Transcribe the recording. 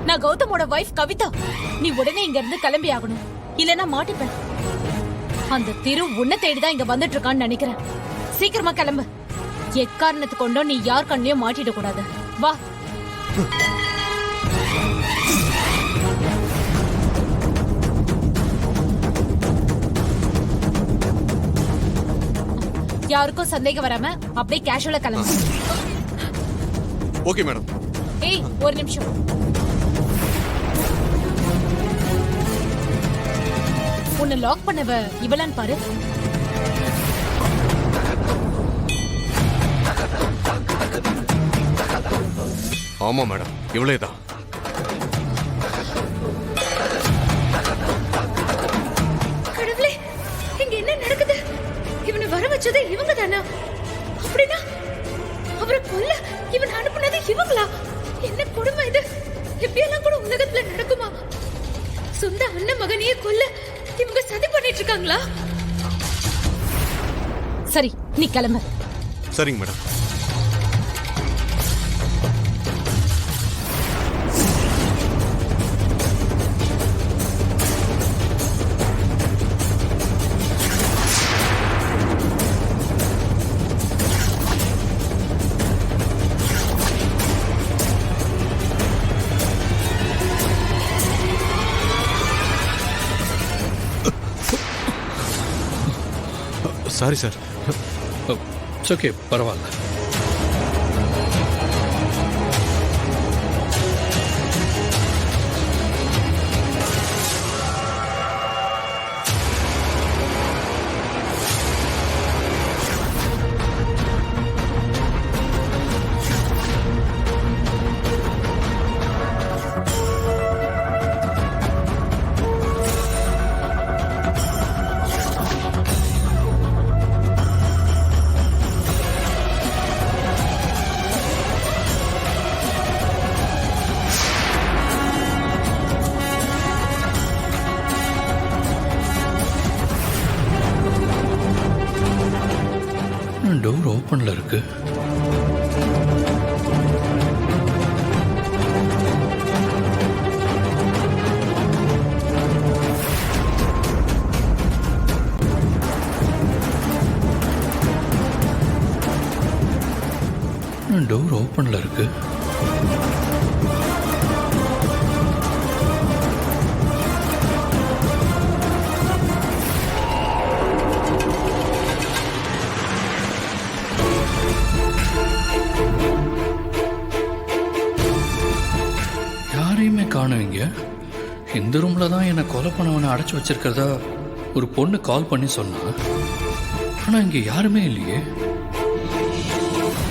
நான் கௌதமோட வைஃப் கவிதா. நீ உடனே இங்க இருந்து கிளம்பி ஆகணும், இல்லனா மாட்டிப்பேன். அந்த திரு உன்னை தேடிதான் இங்க வந்துட்டு இருக்கான்னு நினைக்கிறேன். சீக்கிரமா கிளம்பு. எக்காரணத்து கொண்டோ நீ யார் கண்ணையும் மாட்டிட கூடாது. வா. யாருக்கும் சந்தேகம் வராம அப்படியே கேஷுவலா கிளம்பு. Okay madam. ஏய், ஒரு நிமிஷம். உன்னை லாக் பண்ணவ இவளான்னு பாரு. ஆமா மேடம், இவளேதான். கடவுளே, இங்க என்ன நடக்குது? இவனை வர வச்சது இவங்க தானா? அப்படின்னா அவரை கொல்ல இவன் அனுப்புனது இவங்களா? என்ன கொடுமை இது! எப்படியெல்லாம் கூட உலகத்துல நடக்குமா? சொந்த அண்ணன் மகனையே கொல்ல இவங்க சதி பண்ணிட்டு இருக்காங்களா? சரி, நீ கிளம்பு. சரிங்க madam. Sorry sir. It's okay, பரவாயில்ல. டோர் ஓப்பன்ல இருக்கு. டோர் ஓப்பன்ல இருக்கு. யாரையுமே காணுவீங்க. இந்த ரூம்ல தான் என்னை கொலை பண்ணவனை அடைச்சி வச்சிருக்கிறதா ஒரு பொண்ணு கால் பண்ணி சொன்னா. ஆனா இங்க யாருமே இல்லையே.